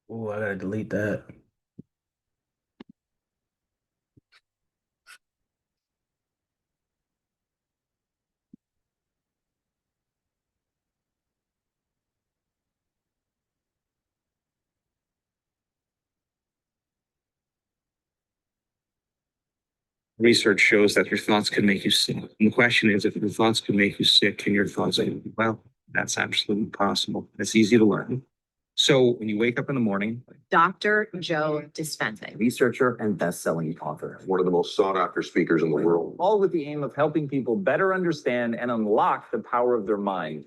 Oh, I gotta delete that. Research shows that your thoughts can make you sick. And the question is, if your thoughts can make you sick, can your thoughts make you well? That's absolutely possible. It's easy to learn. So when you wake up in the morning, Dr. Joe Dispenza, researcher and best-selling author, One of the most sought after speakers in the world. all with the aim of helping people better understand and unlock the power of their mind.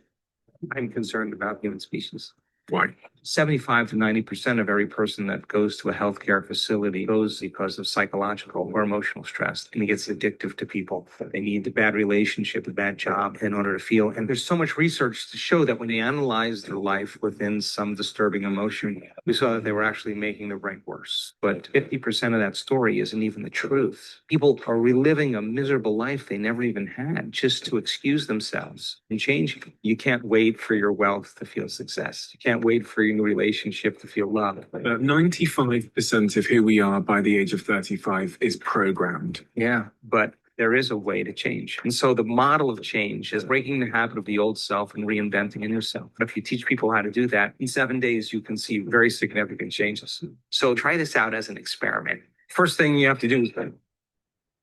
I'm concerned about human species. Why? 75 to 90% of every person that goes to a healthcare facility goes because of psychological or emotional stress. And it gets addictive to people. They need a bad relationship, a bad job in order to feel. And there's so much research to show that when they analyzed their life within some disturbing emotion, we saw that they were actually making their brain worse. But 50% of that story isn't even the truth. People are reliving a miserable life they never even had just to excuse themselves and change. You can't wait for your wealth to feel success. You can't wait for your new relationship to feel love. 95% of who we are by the age of 35 is programmed. Yeah, but there is a way to change. And so the model of change is breaking the habit of the old self and reinventing a new self. If you teach people how to do that, in 7 days, you can see very significant changes. So try this out as an experiment. First thing you have to do is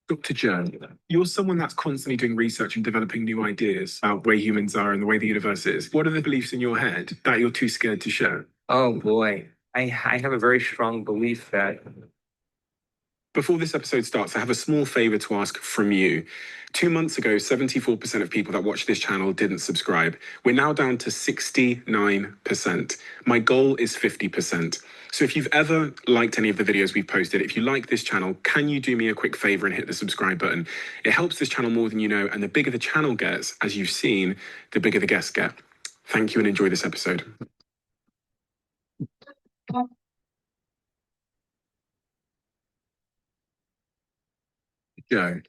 Dr. Joe, you're someone that's constantly doing research and developing new ideas about where humans are and the way the universe is. What are the beliefs in your head that you're too scared to share? oh boy, I have a very strong belief that Before this episode starts, I have a small favor to ask from you. 2 months ago, 74% of people that watch this channel didn't subscribe. We're now down to 69%. My goal is 50%. So if you've ever liked any of the videos we've posted, if you like this channel, can you do me a quick favor and hit the subscribe button? It helps this channel more than you know, and the bigger the channel gets, as you've seen, the bigger the guests get. Thank you and enjoy this episode. Joe,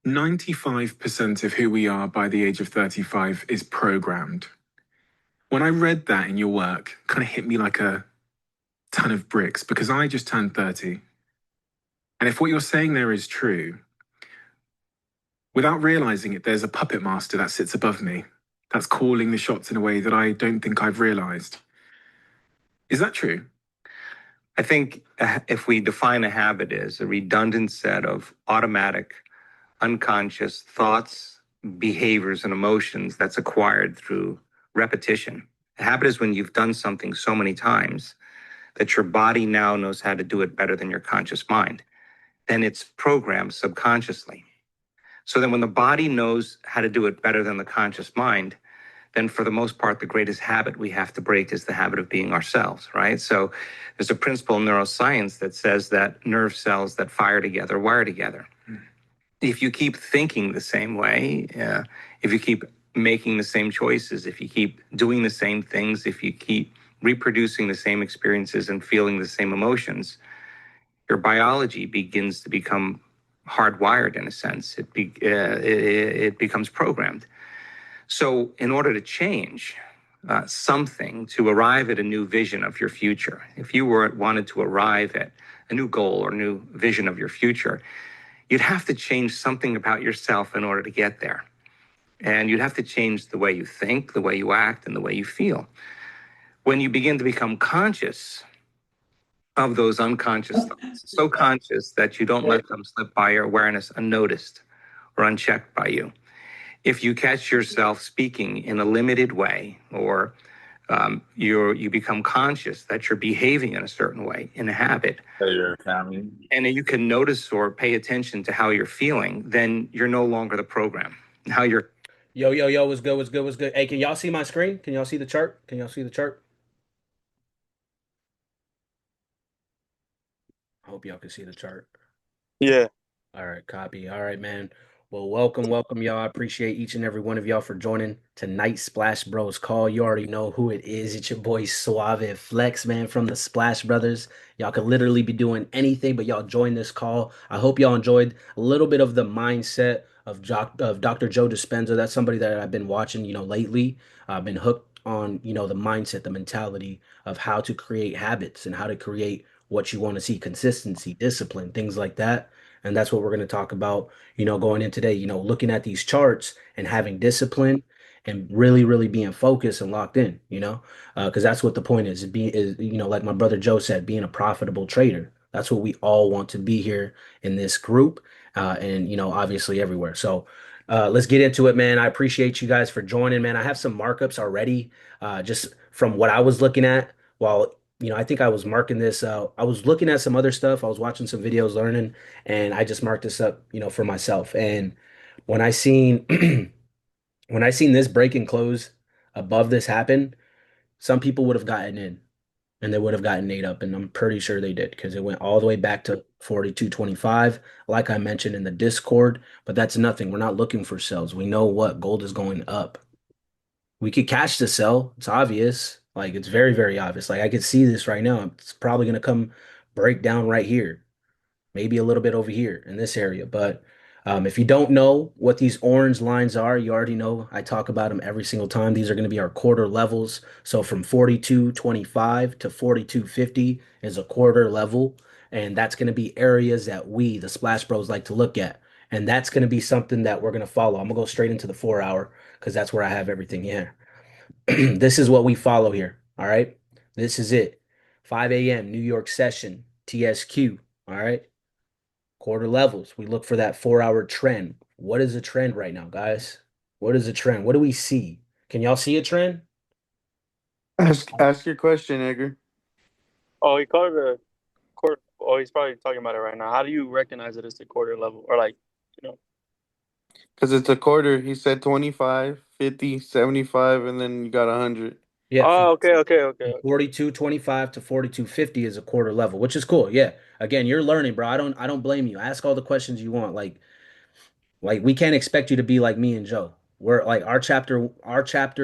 95% of who we are by the age of 35 is programmed. When I read that in your work, it kind of hit me like a ton of bricks because I just turned 30. And if what you're saying there is true, without realizing it, there's a puppet master that sits above me that's calling the shots in a way that I don't think I've realized. Is that true? I think if we define a habit as a redundant set of automatic, unconscious thoughts, behaviors, and emotions that's acquired through repetition. A habit is when you've done something so many times that your body now knows how to do it better than your conscious mind. Then it's programmed subconsciously. So then when the body knows how to do it better than the conscious mind, then for the most part, the greatest habit we have to break is the habit of being ourselves, right? So there's a principle in neuroscience that says that nerve cells that fire together wire together. If you keep thinking the same way, if you keep making the same choices, if you keep doing the same things, if you keep reproducing the same experiences and feeling the same emotions, your biology begins to become hardwired in a sense. It becomes programmed. So, in order to change something, to arrive at a new vision of your future, if you wanted to arrive at a new goal or new vision of your future, you'd have to change something about yourself in order to get there. And you'd have to change the way you think, the way you act, and the way you feel. When you begin to become conscious of those unconscious thoughts, so conscious that you don't let them slip by your awareness unnoticed or unchecked by you. If you catch yourself speaking in a limited way, or you become conscious that you're behaving in a certain way, in a habit, and you can notice or pay attention to how you're feeling, then you're no longer the program. Now you're Yo, yo, yo, what's good? What's good? What's good? Hey, can y'all see my screen? Can y'all see the chart? Can y'all see the chart? I hope y'all can see the chart. Yeah. All right, copy. All right, man. Well, welcome, y'all. I appreciate each and every one of y'all for joining tonight's Splash Bros call. You already know who it is. It's your boy Suave Flex, man, from the Splash Brothers. Y'all could literally be doing anything, but y'all join this call. I hope y'all enjoyed a little bit of the mindset of Dr. Joe Dispenza. That's somebody that I've been watching, lately. I've been hooked on, the mindset, the mentality of how to create habits and how to create what you want to see, consistency, discipline, things like that. And that's what we're going to talk about, going in today, looking at these charts and having discipline and really, really being focused and locked in, because that's what the point is, like my brother Joe said, being a profitable trader. That's what we all want to be here in this group, and, obviously everywhere. So, let's get into it, man. I appreciate you guys for joining, man. I have some markups already, just from what I was looking at. While, I think I was marking this. I was looking at some other stuff. I was watching some videos, learning, and I just marked this up, for myself. And when I seen when I seen this break and close above this happen, some people would have gotten in and they would have gotten ate up, and I'm pretty sure they did because it went all the way back to 42.25, like I mentioned in the Discord. But that's nothing. We're not looking for sells. We know what gold is going up. We could catch the sell. It's obvious. Like it's very, very obvious. Like I could see this right now. It's probably gonna come break down right here, maybe a little bit over here in this area. But if you don't know what these orange lines are, you already know I talk about them every single time. These are going to be our quarter levels. So from 42.25 to 42.50 is a quarter level. And that's going to be areas that we, the Splash Bros, like to look at. And that's going to be something that we're going to follow. I'm going to go straight into the 4 hour because that's where I have everything here. This is what we follow here. All right. This is it. 5 a.m. New York session, TSQ. All right. Quarter levels. We look for that 4 hour trend. What is a trend right now, guys? What is a trend? What do we see? Can y'all see a trend? Ask your question, Edgar. Oh, he called it a quarter. Oh, he's probably talking about it right now. How do you recognize it as the quarter level, or like, you know? Because it's a quarter. He said 25, 50, 75, and then you got 100. Yeah, Oh, okay. 42.25 to 42.50 is a quarter level, which is cool. Yeah. Again, you're learning, bro. I don't blame you. Ask all the questions you want. Like we can't expect you to be like me and Joe. We're like our chapter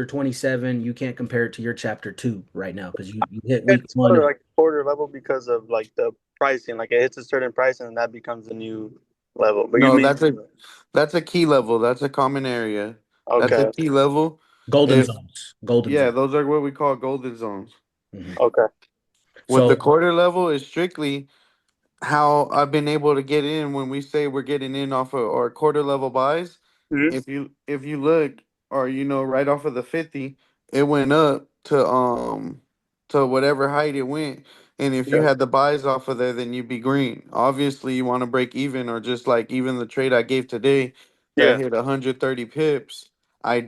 27, you can't compare it to your chapter 2 right now because you hit week It's one called of like quarter level because of like the pricing. Like it hits a certain price and that becomes a new level. But you No, mean that's a key level. That's a common area. That's a okay, key level. golden If zones. Golden Yeah, zone. those are what we call golden zones. Mhm. okay, With the So, quarter level is strictly how I've been able to get in when we say we're getting in off of our quarter level buys. hmm If you look, or right off of the 50, it went up to whatever height it went. And if you yeah, had the buys off of there, then you'd be green. Obviously you want to break even, or just like even the trade I gave today that yeah, hit 130 pips.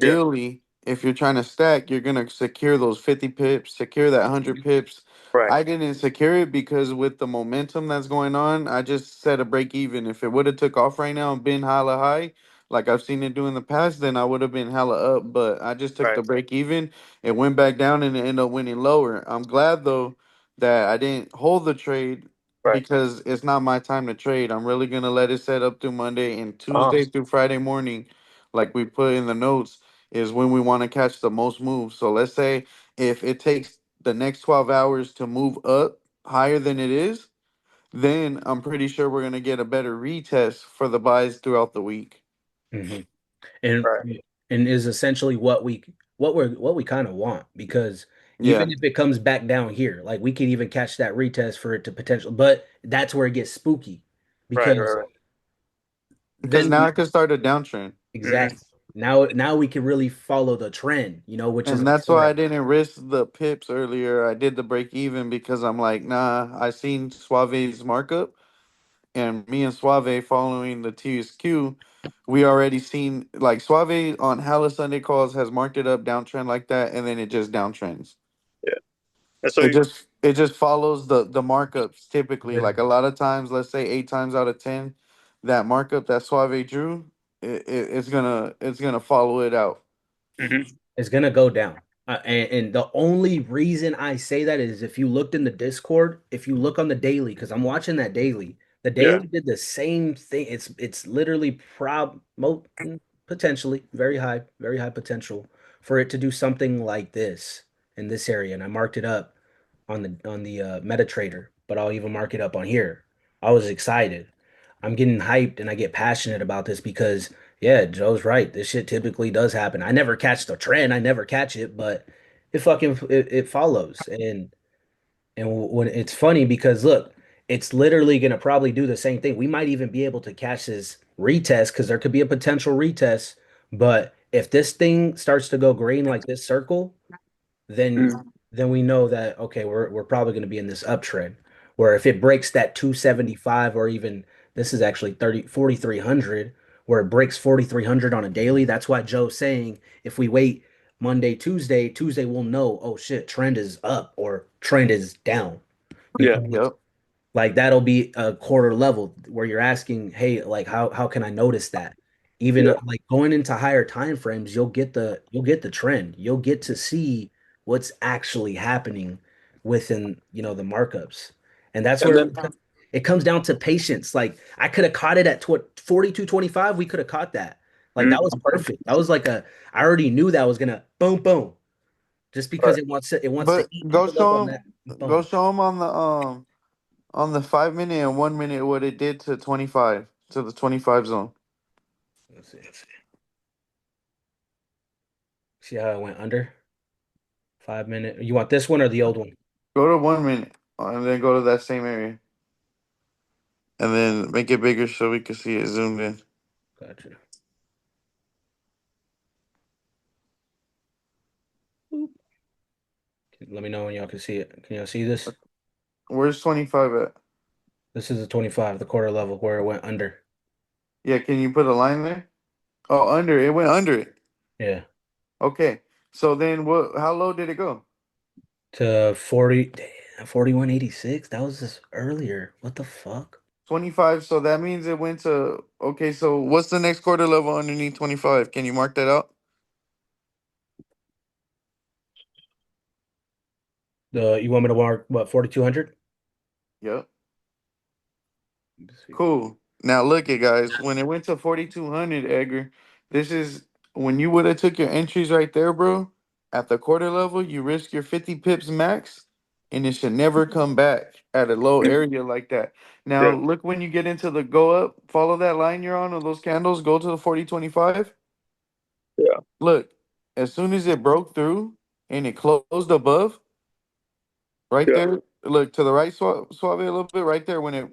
yeah, Ideally, if you're trying to stack, you're gonna secure those 50 pips, secure that 100 pips. right, I didn't secure it because with the momentum that's going on, I just set a break even. If it would have took off right now and been hella high, like I've seen it do in the past, then I would have been hella up. But I just took right, the break even. It went back down and it ended up winning lower. I'm glad though that I didn't hold the trade right. because it's not my time to trade. I'm really gonna let it set up through Monday, and Uh-huh. Tuesday through Friday morning, like we put in the notes, is when we want to catch the most moves. So let's say if it takes the next 12 hours to move up higher than it is, then I'm pretty sure we're going to get a better retest for the buys throughout the week. mhm. and Right, and is essentially what we kind of want because Yeah. even if it comes back down here, like we can even catch that retest for it to potential, but that's where it gets spooky right, because right, Because then now I can start a downtrend. right. exactly now we can really follow the trend, which is And that's why I didn't risk the pips earlier. I did the break even because I'm like, nah, I seen Suave's markup, and me and Suave following the TSQ, we already seen like Suave on Hala Sunday calls has marked it up downtrend like that, and then it just downtrends. Yeah. And so It just follows the markups typically. Yeah. Like a lot of times, let's say 8 times out of 10, that markup that Suave drew, it's gonna follow it out. mhm. It's gonna go down. And the only reason I say that is if you looked in the Discord, if you look on the daily, because I'm watching that daily, the Yeah, daily did the same thing. It's literally potentially very high potential for it to do something like this in this area. And I marked it up on the MetaTrader, but I'll even mark it up on here. I was excited. I'm getting hyped and I get passionate about this because yeah, Joe's right. This shit typically does happen. I never catch the trend. I never catch it, but it follows. And when it's funny because look, it's literally going to probably do the same thing. We might even be able to catch this retest because there could be a potential retest. But if this thing starts to go green like this circle, then Mm. then we know that okay, we're probably going to be in this uptrend. Where if it breaks that 275 or even this is actually 4,300, where it breaks 4,300 on a daily, that's why Joe's saying if we wait Monday, Tuesday we'll know, oh shit, trend is up or trend is down. Yeah. Because Yep. like that'll be a quarter level where you're asking, hey, like how can I notice that? Even Yeah. like going into higher time frames, you'll get the trend. You'll get to see what's actually happening within, the markups. And that's And where then it comes down to patience. Like I could have caught it at 42.25. We could have caught that. Like that mm, was perfect. That was like I already knew that was gonna boom boom. Just because right. it wants to But eat people up on that. go Boom. show him on the 5 minute and 1 minute what it did to 25 to the 25 zone. Let's see. See how it went under 5 minute. You want this one or the old one? Go to 1 minute and then go to that same area and then make it bigger so we can see it zoomed in. Gotcha. Boop. Let me know when y'all can see it. Can y'all see this? Where's 25 at? This is a 25, the quarter level where it went under. Yeah, can you put a line there? Oh, under it went under it. Yeah. Okay. So then what how low did it go? To 40, damn, 41.86. That was just earlier. What the fuck? 25. So that means it went to okay, so what's the next quarter level underneath 25? Can you mark that out? You want me to mark what, 4,200? Yep. Let's see. Cool. Now look it guys, when it went to 4200, Edgar, this is when you would have took your entries right there, bro. At the quarter level, you risk your 50 pips max and it should never come back at a low area like that. Now Yeah. look when you get into the go up, follow that line you're on of those candles, go to the 4025. Yeah. Look, as soon as it broke through and it closed above, right Yeah. there, look to the right, suave a little bit, right there when it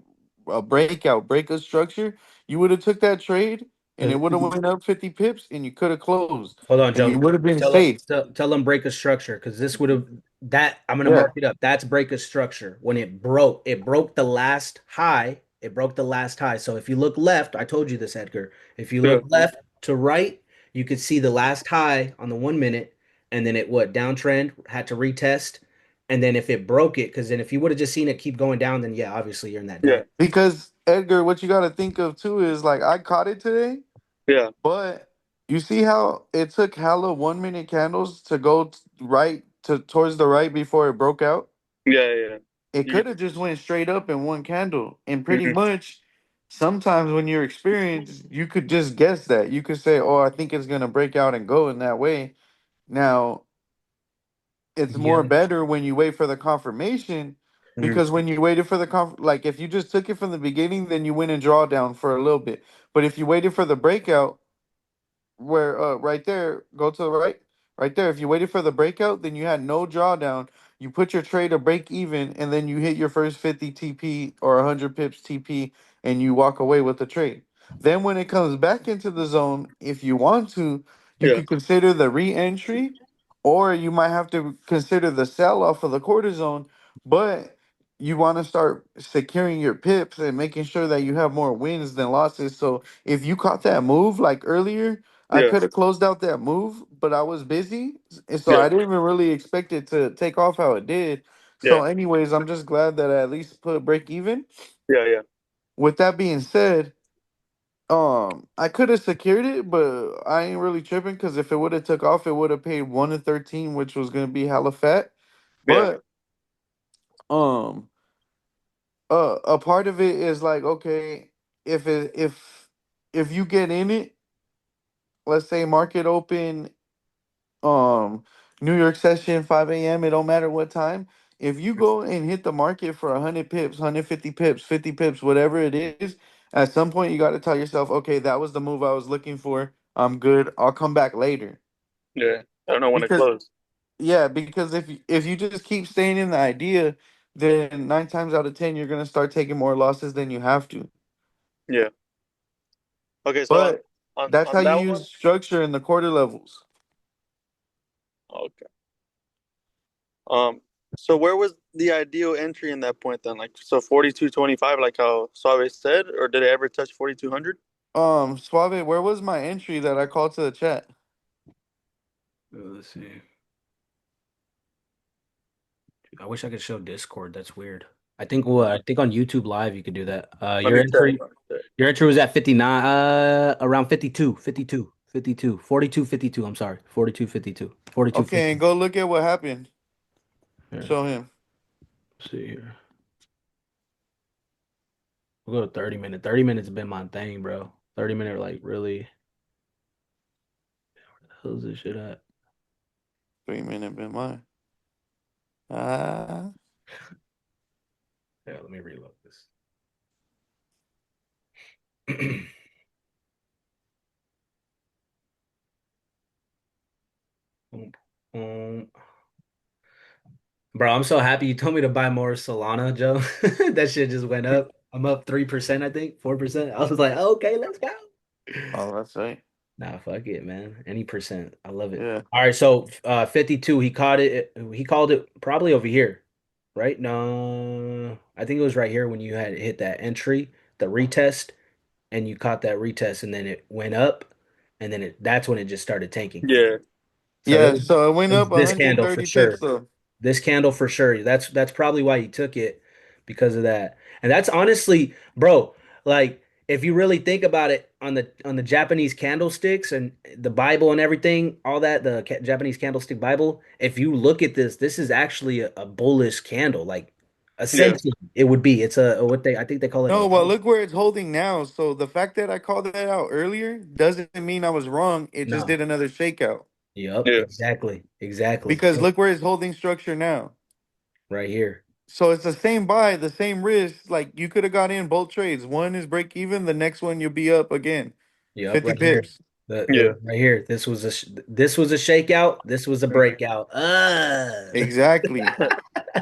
break a structure, you would have took that trade and it 'Cause- would have went up 50 pips and you could have closed Hold on, and you Joe. would have been Tell them, safe. tell them break a structure because this would have that I'm gonna Yeah. mark it up. That's break a structure. When it broke the last high. It broke the last high. So if you look left, I told you this, Edgar. If you Yeah. look left to right, you could see the last high on the 1 minute, and then it what downtrend had to retest, and then if it broke it, because then if you would have just seen it keep going down, then yeah, obviously you're in that Yeah. down. Because Edgar, what you got to think of too is like I caught it today, Yeah. but you see how it took hella 1 minute candles to go right to towards the right before it broke out. Yeah. Yeah. It You, could have just went straight up in one candle, and pretty mhm. much sometimes when you're experienced you could just guess that you could say, oh, I think it's going to break out and go in that way. Now it's more Yeah. better when you wait for the confirmation, Mhm. because when you waited for the like if you just took it from the beginning then you went in drawdown for a little bit, but if you waited for the breakout, where right there, go to the right, right there. If you waited for the breakout, then you had no drawdown. You put your trade to break even, and then you hit your first 50 TP or 100 pips TP, and you walk away with the trade. Then when it comes back into the zone, if you want to, you Yeah. could consider the re-entry, or you might have to consider the sell off of the quarter zone. But you want to start securing your pips and making sure that you have more wins than losses. So if you caught that move like earlier, I Yeah. could have closed out that move, but I was busy, and so Yeah. I didn't even really expect it to take off how it did. Yeah. So, anyways, I'm just glad that I at least put break even. Yeah. Yeah. With that being said, I could have secured it, but I ain't really tripping because if it would have took off, it would have paid 1 to 13, which was gonna be hella fat. Yeah. But um, a part of it is like, okay, if you get in it, let's say market open um New York session 5 a.m. It don't matter what time. If you go and hit the market for 100 pips, 150 pips, 50 pips, whatever it is, at some point you got to tell yourself, okay, that was the move I was looking for. I'm good. I'll come back later. Yeah. I don't know when to Because close. Yeah, because if you just keep staying in the idea, then 9 times out of 10 you're gonna start taking more losses than you have to. Yeah. Okay, so But that's how on you that one, use structure in the quarter levels. okay. Um, so where was the ideal entry in that point then? Like, so 42.25, like how Suave said, or did it ever touch 4,200? Suave, where was my entry that I called to the chat? Let's see. I wish I could show Discord. That's weird. I think on YouTube Live you could do that. Let me check. Let me check. Your entry was at 59, around 52, 52, 52, 42, 52. I'm sorry. 42, 52, 42, Okay, 50. and go look at what happened. Here, Show him. let's see here. We'll go to 30 minutes. 30 minutes has been my thing, bro. 30 minute, like really. Where the hell is this shit at? 3 minute been mine. Ah, Yeah, let me reload this. Boom, boom. Bro, I'm so happy you told me to buy more Solana, Joe. That shit just went up. I'm up 3%, I think, 4%. I was like, okay, let's go. oh, that's right. Nah, fuck it, man. Any percent. I love it. Yeah. All right, so 52, he called it probably over here, right? No, I think it was right here when you had hit that entry, the retest, and you caught that retest, and then it went up, and then that's when it just started tanking. Yeah. So Yeah, so it went it was up this candle for 130 pips sure. though. This candle for sure. That's probably why you took it because of that. And that's honestly, bro, like if you really think about it on the Japanese candlesticks and the Bible and everything, all that, the Japanese candlestick Bible, if you look at this, this is actually a bullish candle. Like Yeah. essentially it would be. It's a what they I think they call it No, a well, look where it's holding now. So the fact that I called that out earlier doesn't mean I was wrong. It just no. did another shakeout. Yep, Yeah. exactly. Exactly. Because look where it's holding structure now. Right here. So it's the same buy, the same risk. Like you could have got in both trades. One is break even, the next one you'll be up again. Yep, 50 right here. pips. Yeah. Right here. This was a shakeout. This was a breakout. Exactly.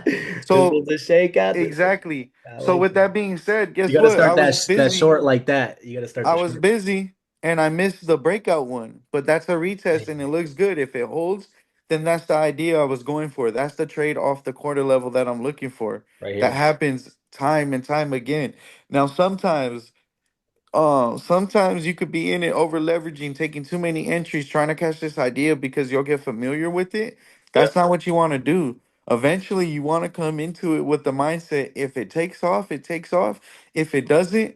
This So was a shakeout. exactly. I So like with that. that being said, You guess got to what? I start was that busy. short like that. You got to start I the was short. busy and I missed the breakout one, but that's a retest and it looks good. If it holds, then that's the idea I was going for. That's the trade off the quarter level that I'm looking for. Right That here. happens time and time again. Now sometimes you could be in it over leveraging, taking too many entries, trying to catch this idea because you'll get familiar with it. Yeah. That's not what you want to do. Eventually, you want to come into it with the mindset if it takes off, it takes off. If it doesn't,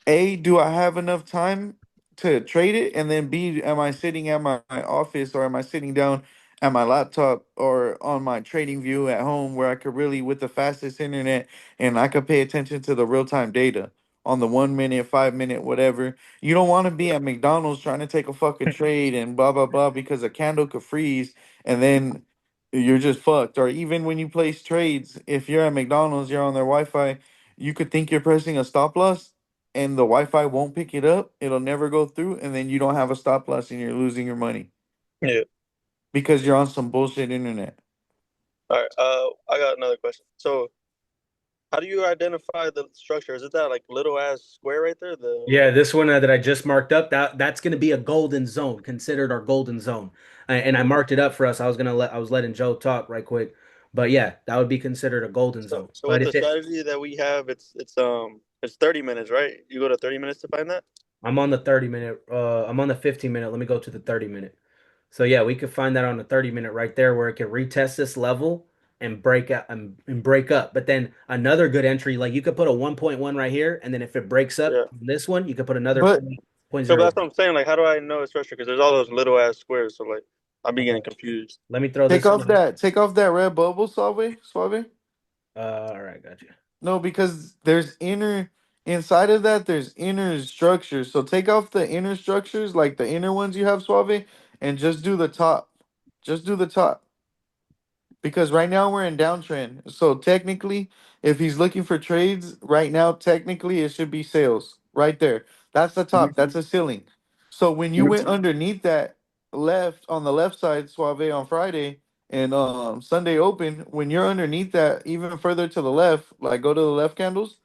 A, do I have enough time to trade it? And then B, am I sitting at my office or am I sitting down at my laptop or on my trading view at home where I could really, with the fastest internet, and I could pay attention to the real time data on the 1 minute, 5 minute, whatever. You don't want to be at McDonald's trying to take a fucking trade and blah, blah, blah, because a candle could freeze and then you're just fucked. Or even when you place trades, if you're at McDonald's, you're on their Wi Fi, you could think you're pressing a stop loss and the Wi-Fi won't pick it up, it'll never go through, and then you don't have a stop loss and you're losing your money Yeah. because you're on some bullshit internet. All right. I got another question. So, how do you identify the structure? Is it that like little ass square right there? The Yeah, this one that I just marked up, that's going to be a golden zone, considered our golden zone. And I marked it up for us. I was letting Joe talk right quick. But yeah, that would be considered a golden zone. so with But the if it strategy that we have, it's 30 minutes, right? You go to 30 minutes to find that. I'm on the 30 minute, I'm on the 15 minute. Let me go to the 30 minute. So yeah, we could find that on the 30 minute right there where it can retest this level and break out and break up. But then another good entry, like you could put a 1.1 right here, and then if it breaks up Yeah. on this one, you could put another But point So zero. that's what I'm saying. Like, how do I know it's structure? Because there's all those little ass squares. So like, I'm be getting confused. Let me throw take this off one. that, take off that red bubble, Suave. All right, got you. No, because there's inside of that, there's inner structures. So take off the inner structures, like the inner ones you have, Suave, and just do the top. Just do the top. Because right now we're in downtrend. So technically, if he's looking for trades right now, technically it should be sales right there. That's the top. That's a ceiling. So when you went underneath that, left on the left side, Suave on Friday, and Sunday open. When you're underneath that, even further to the left, like go to the left candles.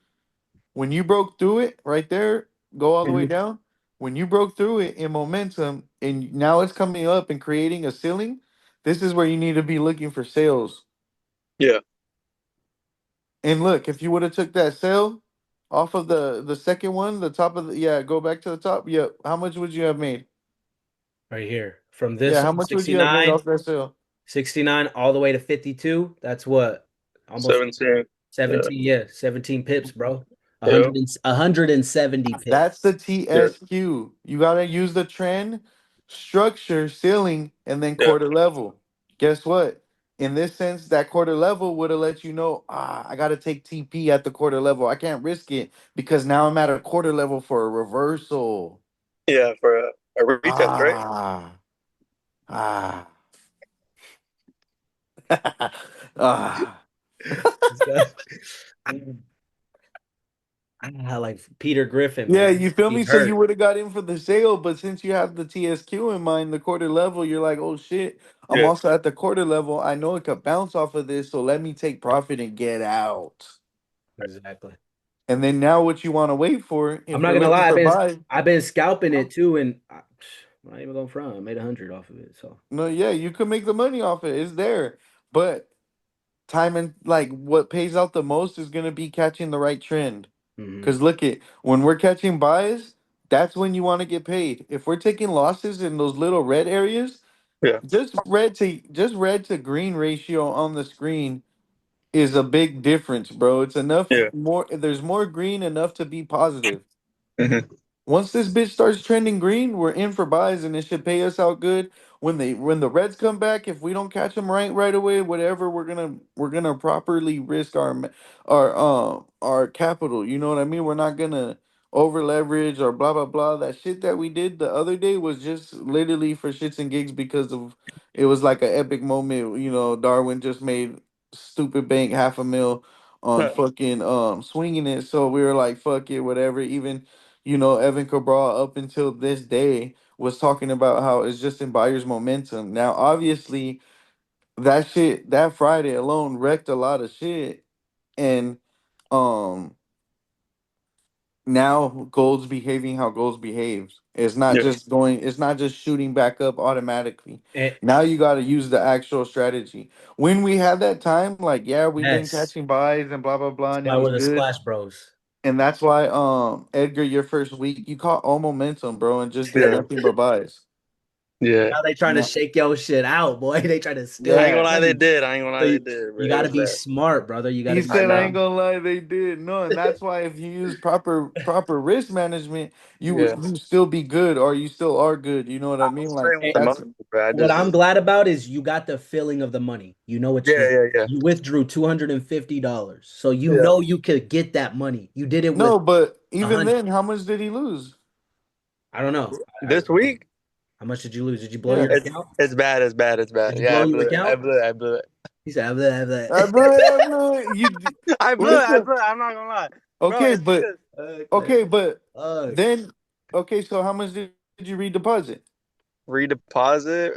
When you broke through it right there, go all the way Mhm. down. When you broke through it in momentum, and now it's coming up and creating a ceiling, this is where you need to be looking for sales. Yeah. And look, if you would have took that sale off of the second one, the top of the yeah, go back to the top. Yep. How much would you have made? Right here. From Yeah, this how one, much would you have made 69, off that sale? 69 all the way to 52. That's what? Almost 17. Yeah. 17, yeah, 17 pips, bro. Yeah. 170 pips. That's the Yeah. TSQ. You gotta use the trend, structure, ceiling, and then Yeah. quarter level. Guess what? In this sense, that quarter level would have let you know, I gotta take TP at the quarter level. I can't risk it because now I'm at a quarter level for a reversal. Yeah. For a retest, right? Ah, ah, ah. This guy- like Peter Griffin, Yeah, man. you feel He me? So you hurt. would have got in for the sale, but since you have the TSQ in mind, the quarter level, you're like, oh shit, I'm Yeah. also at the quarter level. I know it could bounce off of this, so let me take profit and get out. Exactly. And then now what you want to wait for, I'm if not you're gonna looking lie. for buy, I've been scalping it too, and I'm not even going front. I made 100 off of it. So no, yeah, you could make the money off it. It's there. But time and like what pays out the most is gonna be catching the right trend. hmm Cause look at when we're catching buys, that's when you want to get paid. If we're taking losses in those little red areas, Yeah. just red to green ratio on the screen is a big difference, bro. It's enough Yeah. more there's more green enough to be positive. Hmm. Once this bitch starts trending green, we're in for buys and it should pay us out good. When the Reds come back, if we don't catch them right away, whatever, we're gonna properly risk our capital. You know what I mean? We're not gonna over leverage or blah blah blah. That shit that we did the other day was just literally for shits and gigs because of it was like an epic moment. You know, Darwin just made stupid bank half a mil on fucking swinging it. So we were like, fuck it, whatever. Even Evan Cabral up until this day was talking about how it's just in buyer's momentum. Now, obviously, that Friday alone wrecked a lot of shit, and um, now gold's behaving how gold behaves. Yeah. It's not just shooting back up automatically. and Now you got to use the actual strategy. When we had that time, like, yeah, we've been yes, catching buys and blah blah blah, that's and it why was we're the good. Splash Bros. And that's why Edgar, your first week, you caught all momentum, bro, and just did Yeah. nothing but buys. Yeah. Now they trying to No, shake your shit out, boy. They trying to steal I ain't your gonna yeah. lie, they money. did. I ain't gonna So lie, they did, but you it got to was be bad. smart, brother. You got to He be I said I smart. ain't know. gonna lie, they did. No, and that's why if you use proper risk management, Yeah. you still be good or you still are good. You know what I I mean? was Like straight with the And that's money, bro. I what just, I'm glad about is you got the feeling of the money. You know what yeah, yeah, yeah, you withdrew $250. So you yeah. know you could get that money. You did it with no, but a even hundred. then, how much did he lose? I don't know. This week, How much did you lose? Did you blow your Yeah. it's account? it's bad, it's bad, it's bad. Did you Yeah, blow I your blew it. I account? blew it. I blew it. He said, blah, blah. I blew it. I blew it. What's I the blew it. I'm not gonna lie, bro. okay, It's but because Fuck, man. okay, but Fuck. then okay, so how much did you redeposit? redeposit.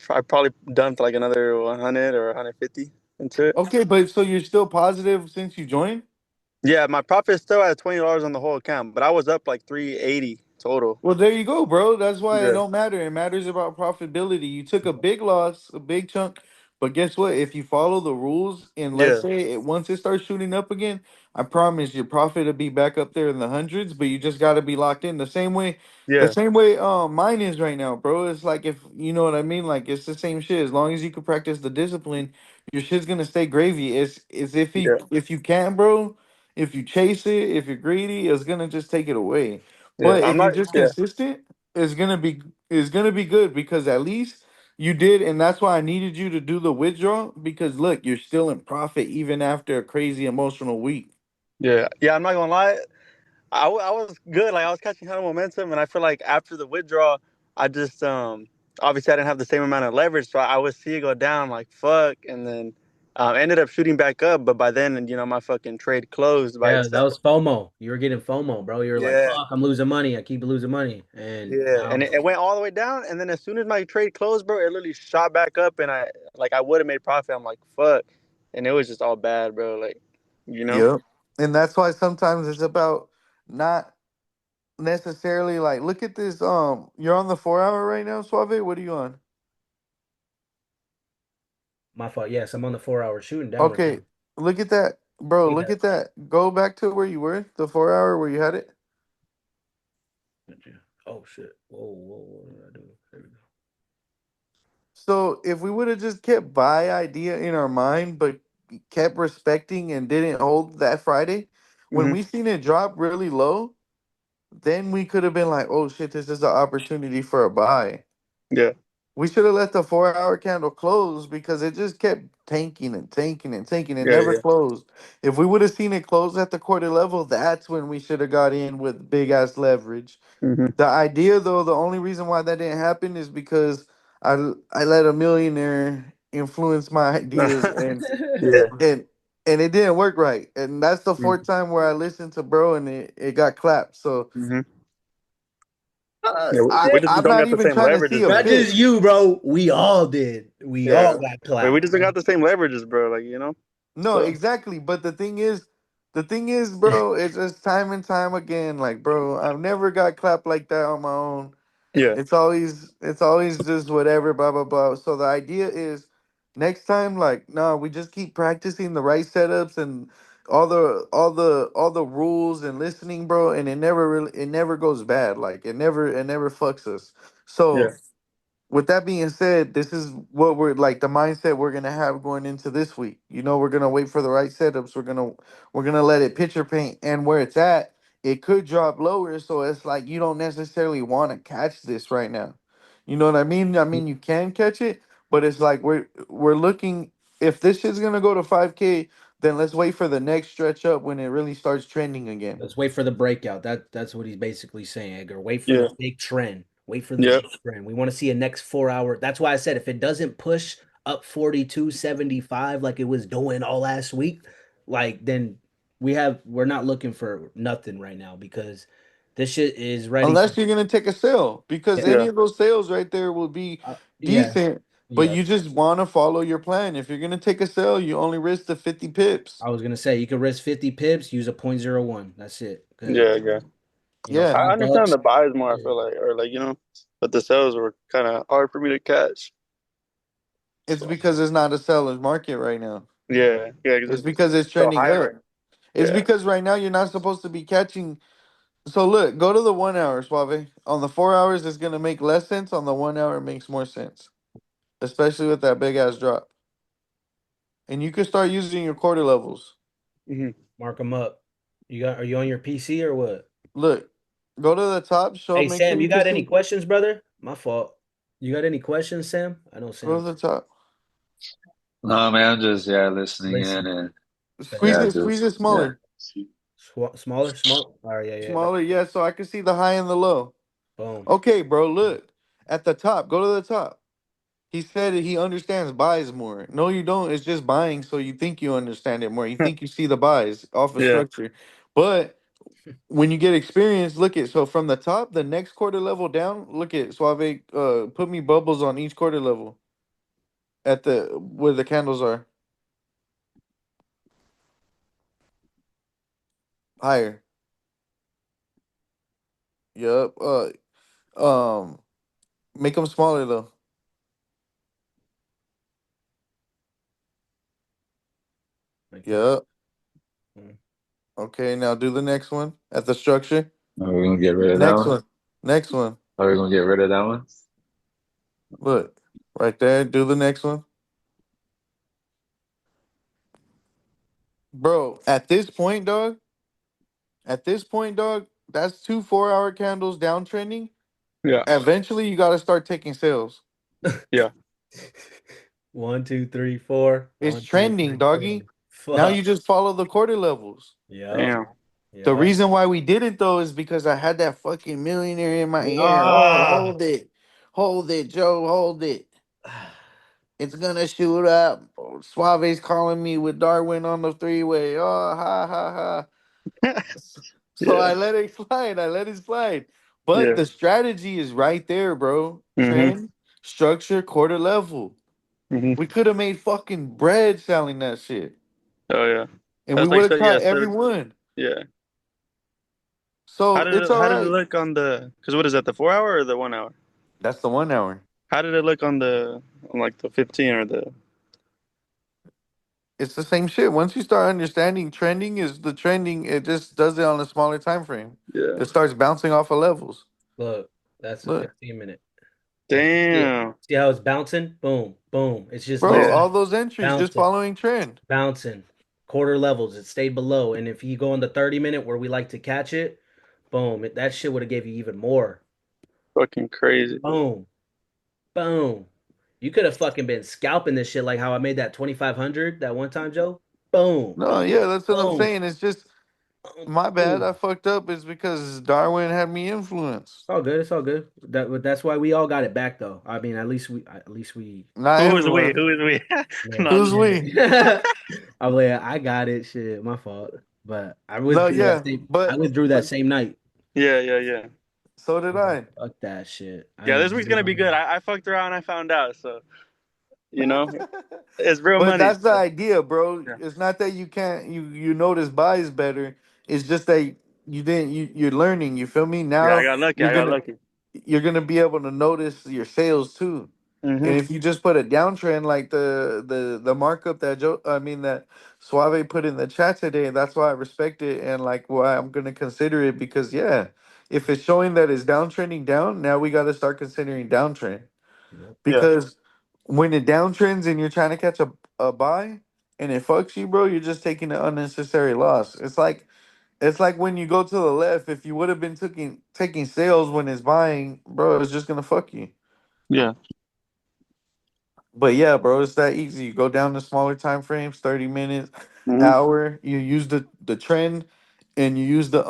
I probably dumped like another 100 or 150 into it. Okay, but so you're still positive since you joined? Yeah, my profit is still at $20 on the whole account, but I was up like 380 total. Well, there you go, bro. That's why it Yeah, don't matter. It matters about profitability. You took a big loss, a big chunk, but guess what? If you follow the rules, and let's yeah, say once it starts shooting up again, I promise your profit will be back up there in the hundreds. But you just got to be locked in the yeah, same way mine is right now, bro. It's like if you know what I mean. Like it's the same shit. As long as you can practice the discipline, your shit's gonna stay gravy. It's yeah, if you can, bro. If you chase it, if you're greedy, it's gonna just take it away. yeah. But I'm if you're not. just Yeah, consistent, it's gonna be good because at least you did, and that's why I needed you to do the withdrawal because look, you're still in profit even after a crazy emotional week. yeah, yeah. I'm not gonna lie. I was good. Like I was catching kind of momentum, and I feel like after the withdrawal, I just obviously I didn't have the same amount of leverage, so I would see it go down like fuck, and then Ended up shooting back up, but by then, my fucking trade closed by Yeah, that itself. was FOMO. You were getting FOMO, bro. You were like, Yeah. fuck, I'm losing money. I keep losing money. And Yeah, and now, it went all the way down, and then as soon as my trade closed, bro, it literally shot back up, and I would have made profit. I'm like, fuck, and it was just all bad, bro. Like, you know? Yep. And that's why sometimes it's about not necessarily like look at this. You're on the 4 hour right now, Suave. What are you on? my fault. Yes, I'm on the 4 hour shooting down right now. Okay, look at that, bro. You Look got at that. Go back to where you were, the 4 hour where you had it. it. Oh shit. Whoa, what did I do? There we go. So if we would have just kept buy idea in our mind, but kept respecting and didn't hold that Friday, when Hmm. we seen it drop really low, then we could have been like, oh shit, this is an opportunity for a buy. Yeah. We should have let the 4 hour candle close because it just kept tanking and tanking and tanking. It Yeah. never Yeah. closed. If we would have seen it close at the quarter level, that's when we should have got in with big ass leverage. Hmm. The idea, though, the only reason why that didn't happen is because I let a millionaire influence my ideas Yeah. and and it didn't work right. And that's the Hmm. fourth time where I listened to bro and it got clapped. So Yeah. I We just I'm don't not got the even same trying to see leverages, a man. Not just pip. you, bro. We all did. We Yeah. all got Like, we clapped, just don't bro. got the same leverages, bro. Like, No, So exactly. But the thing is, bro, it's just time and time again. Like, bro, I've never got clapped like that on my own. yeah. It's always just whatever, blah blah blah. So the idea is next time, like, no, we just keep practicing the right setups and all the rules and listening, bro, and it never goes bad. Like it never fucks us. Yeah. So with that being said, this is what we're like the mindset we're gonna have going into this week. We're gonna wait for the right setups. We're gonna let it picture paint, and where it's at, it could drop lower. So it's like you don't necessarily want to catch this right now. You know what I mean? I mean you can catch it, but it's like we're looking. If this shit's gonna go to 5K, then let's wait for the next stretch up when it really starts trending again. Let's wait for the breakout. That's what he's basically saying, Edgar. Wait for the Yeah. big trend. Wait for the Yeah. big trend. We want to see a next 4 hour. That's why I said if it doesn't push up 42.75 like it was doing all last week, like then we're not looking for nothing right now because this shit is ready to Unless you're gonna take a sale, because yeah. any Yeah. of those sales right there will be Yeah. decent, but Yeah. you just want to follow your plan. If you're gonna take a sale, you only risk the 50 pips. I was gonna say you could risk 50 pips, use a .01. That's it. Because Yeah. Yeah. Yeah, I understand $5. the buys more. I Yeah. feel like, or like, but the sales were kind of hard for me to catch. it's So because it's not a seller's market right now. yeah. Yeah. 'Cause It's it's because it's so trending high up. right now. It's Yeah. because right now you're not supposed to be catching. So look, go to the 1 hour, Suave. On the 4 hours, it's gonna make less sense. On the 1 hour, it makes more sense, especially with that big ass drop. And you can start using your quarter levels. Hmm. Mark them up. Are you on your PC or what? Look, go to the top. Hey Make sure Sam, you you can got any see. questions, brother? My fault. You got any questions, Sam? I know Go to Sam. the top. No, man, I'm just listening in Listen. and Bet. Squeeze yeah, it. Squeeze just it yeah. smaller. Smaller, small. All right, yeah. Smaller. Yeah, so I can see the high and the low. Boom. Okay, bro. Look at the top. Go to the top. He said he understands buys more. No, you don't. It's just buying, so you think you understand it more. You think you see the buys off a Yeah. structure, but when you get experience, look at so from the top, the next quarter level down. Look at Suave. Put me bubbles on each quarter level at the where the candles are higher. Yup. Make them smaller though. Make them. Yup. Mm. Okay, now do the next one at the structure. Are we gonna get rid of that Next one? one. Next one. Are we gonna get rid of that one? Look, right there. Do the next one. Bro, at this point, dog, that's two 4 hour candles downtrending. Yeah. Eventually you gotta start taking sales. Yeah. 1, 2, 3, 4. It's 1, 2, trending, 3, 4. doggy. Now Fuck. you just follow the quarter levels. Yep. Damn. The Yep. reason why we did it though is because I had that fucking millionaire in my ear. Oh, Ah. hold it. Hold it, Joe. Hold it. It's gonna shoot up. Suave's calling me with Darwin on the three-way. Oh, ha ha ha. So Yeah. I let it slide. I let it slide. But Yeah. the strategy is right there, bro. Mhm. Trend, structure, quarter level. Mhm. We could have made fucking bread selling that shit. Oh yeah. And we That's like would have so. Yeah. caught So everyone. yeah. So it's all How did it right. look on the? Because what is that? The 4 hour or the 1 hour? That's the 1 hour. How did it look on the on like the 15 or the? It's the same shit. Once you start understanding trending is the trending, it just does it on a smaller time frame. Yeah. It starts bouncing off of levels. Look, that's a Look, 15-minute. Look, see it? Damn. See how it's bouncing? Boom, boom. It's just bro, Yeah. literally all those entries just bouncing, following trend. bouncing. Quarter levels. It stayed below. And if you go on the 30-minute where we like to catch it, boom, that shit would have gave you even more. Fucking crazy. Boom, boom. You could have fucking been scalping this shit like how I made that 2,500 that one time, Joe. Boom, No, yeah, that's what I'm boom, saying. It's just boom, my bad. boom. I fucked up. It's because Darwin had me influenced. It's all good. It's all good. That's why we all got it back though. I mean, at least we Not Who is we? everyone. Who is we? man, No, I'm Who's just we? shit. I'm like, I got it. Shit, my fault. But No, yeah, I but withdrew that same night. yeah, yeah, yeah. so did I. Fuck that shit. I Yeah, need this week's gonna zero be good. money. I fucked around. I found out. So you know, it's real But money. that's the So, idea, bro. yeah. It's not that you can't you notice buys better. It's just that you didn't you're learning. You feel me? Yeah, I Now got lucky. you're I got gonna lucky. you're gonna be able to notice your sales too. And Mhm. if you just put a downtrend like the markup that that Suave put in the chat today, that's why I respect it and like why I'm gonna consider it because yeah, if it's showing that it's downtrending down, now we gotta start considering downtrend. Yep. Yeah. Because when it downtrends and you're trying to catch a buy and it fucks you, bro, you're just taking an unnecessary loss. It's like when you go to the left, if you would have been taking sales when it's buying, bro, it's just gonna fuck you. Yeah. But yeah, bro, it's that easy. You go down to smaller time frames, 30 minutes, Mhm. hour, you use the trend and you use the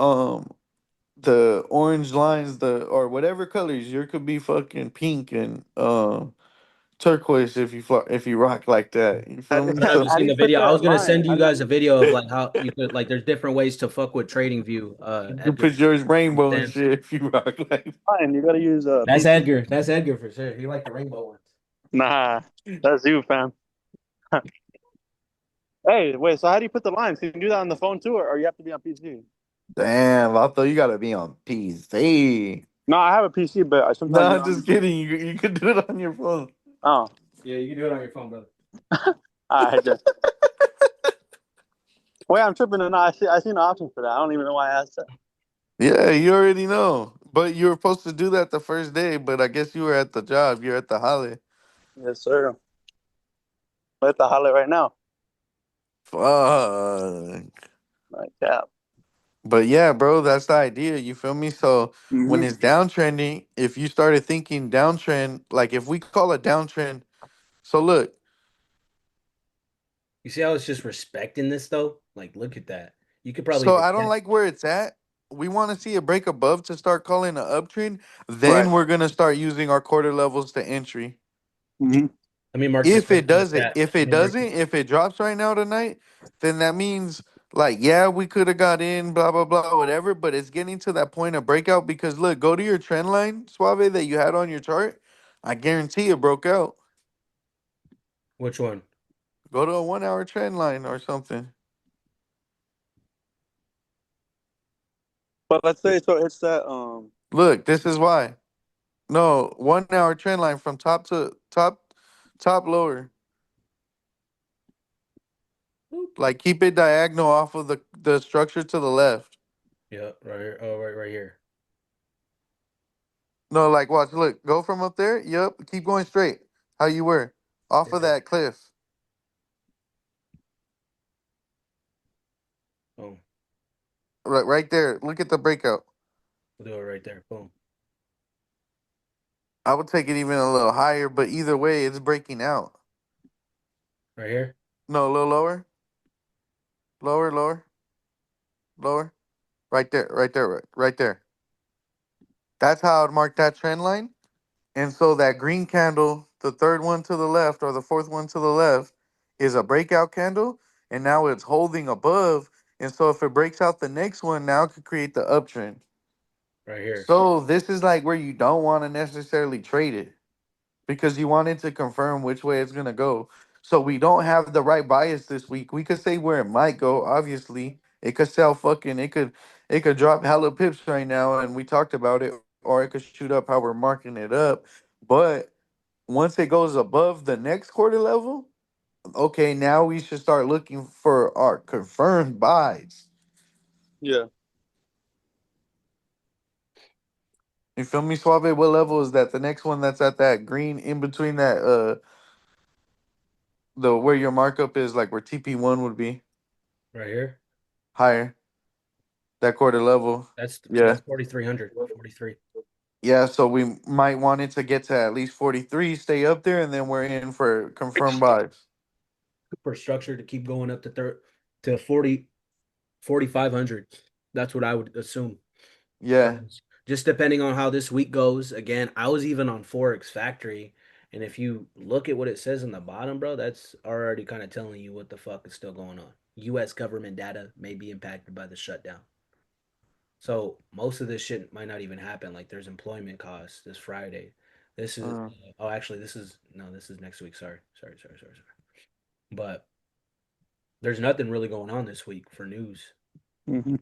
orange lines, the or whatever colors. Your could be fucking pink and turquoise if you rock like that. You How, feel me? Have you So how do seen you the put video? I that was gonna line? send How you do guys you? a video of like how you could like there's different ways to fuck with Trading View. you can Edgar. put yours rainbow and Damn. shit if you rock like. Line? You gotta use a That's PC. Edgar. That's Edgar for sure. He like the rainbow ones. Nah, that's you, fam. Hey, wait. So how do you put the lines? Can you do that on the phone too, or you have to be on PC? Damn, I thought you gotta be on PC. No, I have a PC, but I sometimes No, you I'm know. just kidding. You could do it on your phone. Oh, Yeah, you can do it on your phone, brother. I just. Wait, I'm tripping or not? I see no option for that. I don't even know why I asked that. Yeah, you already know. But you were supposed to do that the first day, but I guess you were at the job. You're at the holiday. Yes, sir. Let the holler right now. Fuck. Like that. But yeah, bro, that's the idea. You feel me? So when Mm-hmm. it's downtrending, if you started thinking downtrend, like if we call it downtrend, so look, You see how it's just respecting this though? Like, look at that. You could probably so I don't reject. like where it's at. We want to see it break above to start calling an uptrend. Right. Then we're gonna start using our quarter levels to entry. Mm-hmm. Let me mark this If first it in the doesn't, chat. if Let it me mark doesn't, this. if it drops right now tonight, then that means like yeah, we could have got in, blah blah blah, whatever. But it's getting to that point of breakout because look, go to your trend line, Suave, that you had on your chart. I guarantee it broke out. Which one? Go to a 1 hour trend line or something. But let's say so it's that Look, this is why. No, 1 hour trend line from top to top lower. Boop. Like keep it diagonal off of the structure to the left. Yeah, right here. Oh, right here. No, like watch, look, go from up there. Yep, keep going straight. How you were off of Yeah. that cliff. Boom. Right there. Look at the breakout. We'll do it right there. Boom. I would take it even a little higher, but either way, it's breaking out. Right here. No, a little lower, lower, lower, lower. Right there, right there, right there. That's how I'd mark that trend line. And so that green candle the third one to the left or the fourth one to the left is a breakout candle, and now it's holding above. And so if it breaks out the next one, now it could create the uptrend. Right here. So this is like where you don't want to necessarily trade it because you want it to confirm which way it's gonna go. So we don't have the right bias this week. We could say where it might go. Obviously, it could sell fucking. It could drop hella pips right now, and we talked about it, or it could shoot up how we're marking it up. But once it goes above the next quarter level, okay, now we should start looking for our confirmed buys. Yeah. You feel me, Suave? What level is that? The next one that's at that green in between that the where your markup is, like where TP1 would be Right here. higher. That quarter level. That's Yeah. 4,300. 43. Yeah, so we might want it to get to at least 43, stay up there, and then we're in for confirmed buys. For structure to keep going up to 4,500. That's what I would assume. Yeah. Just depending on how this week goes. Again, I was even on Forex Factory, and if you look at what it says in the bottom, bro, that's already kind of telling you what the fuck is still going on. U.S. government data may be impacted by the shutdown. So most of this shit might not even happen. Like there's employment costs this Friday. This is oh actually this is no, this is next week. Sorry. But there's nothing really going on this week for news. Mm-hmm.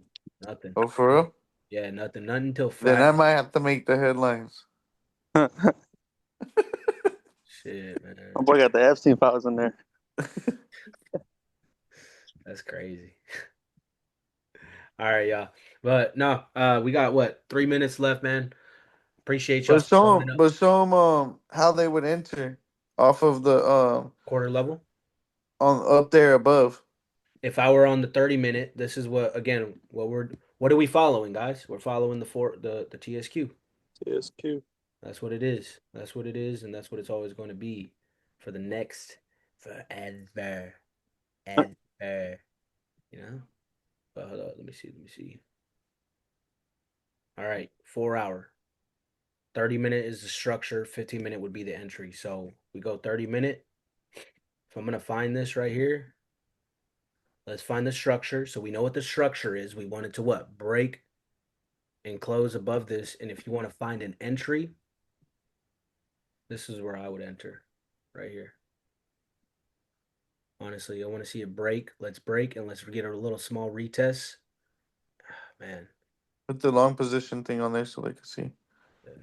Nothing. Oh, for real? Yeah, nothing. Nothing until Then I Friday. might have to make the headlines. Shit, man. My boy got the Epstein files in there. That's crazy. All right, y'all. But no, we got what, 3 minutes left, man. Appreciate y'all But for show showing them, up. but show them how they would enter off of the Quarter level. on up there above. If I were on the 30 minute, this is what what are we following, guys? We're following the TSQ. TSQ. That's what it is. That's what it is, and that's what it's always going to be for the next forever. Ever. You know? But hold on, let me see. All right, 4 hour. 30 minute is the structure, 15 minute would be the entry. So we go 30 minute. So I'm gonna find this right here. Let's find the structure. So we know what the structure is. We want it to what? Break and close above this. And if you want to find an entry, this is where I would enter right here. Honestly, I want to see it break. Let's break and let's get a little small retest. Man. Put the long position thing on there so they can see.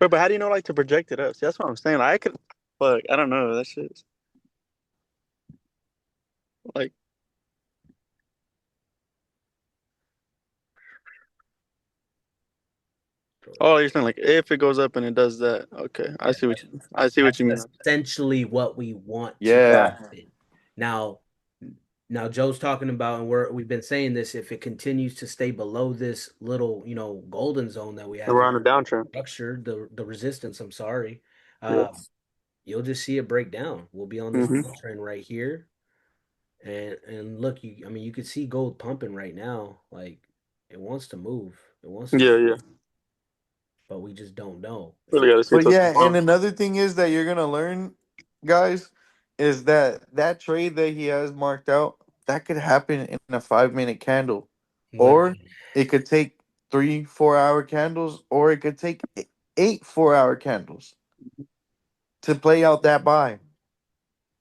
But how do you know like to project it up? See, that's what I'm saying. Like, I could, fuck, I don't know. That shit's like, oh, you're saying like if it goes up and it does that. Okay, I see what you mean. That's essentially what we want to Yeah. happen. Now Joe's talking about, and we've been saying this, if it continues to stay below this little, golden zone that we have We're on a downtrend. structure, the resistance, I'm sorry, Yeah. you'll just see it break down. We'll be on this trend right here. And look, you could see gold pumping right now. Like it wants to move. It wants to Yeah. but we just don't know. Really got to see. But yeah, and another thing is that you're gonna learn, guys, is that trade that he has marked out that could happen in a 5 minute candle, or it could take 3 4 hour candles, or it could take 8 4 hour candles to play out that buy.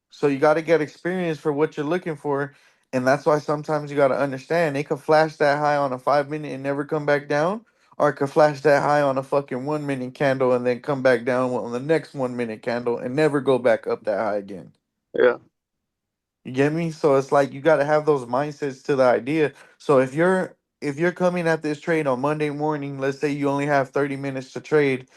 So you got to get experience for what you're looking for, and that's why sometimes you got to understand they could flash that high on a 5 minute and never come back down, or it could flash that high on a fucking 1 minute candle and then come back down on the next 1 minute candle and never go back up that high again. Yeah. You get me? So it's like you got to have those mindsets to the idea. So if you're coming at this trade on Monday morning, let's say you only have 30 minutes to trade,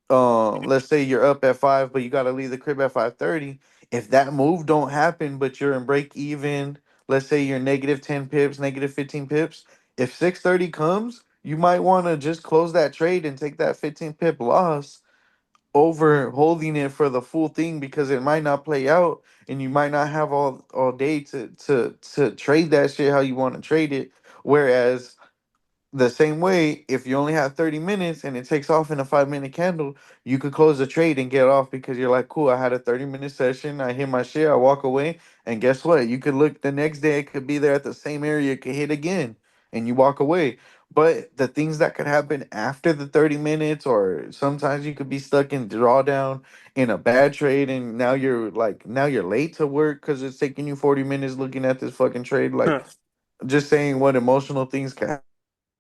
let's say you're up at 5 but you got to leave the crib at 5:30. If that move don't happen but you're in break even, let's say you're negative 10 pips, negative 15 pips, if 6:30 comes, you might want to just close that trade and take that 15 pip loss over holding it for the full thing, because it might not play out and you might not have all day to trade that shit how you want to trade it. Whereas the same way, if you only have 30 minutes and it takes off in a 5 minute candle, you could close the trade and get off because you're like, cool, I had a 30-minute session, I hit my shit, I walk away, and guess what? You could look the next day, it could be there at the same area, it could hit again, and you walk away. But the things that could happen after the 30 minutes, or sometimes you could be stuck in drawdown in a bad trade, and now you're late to work because it's taking you 40 minutes looking at this fucking trade. Like, just saying what emotional things can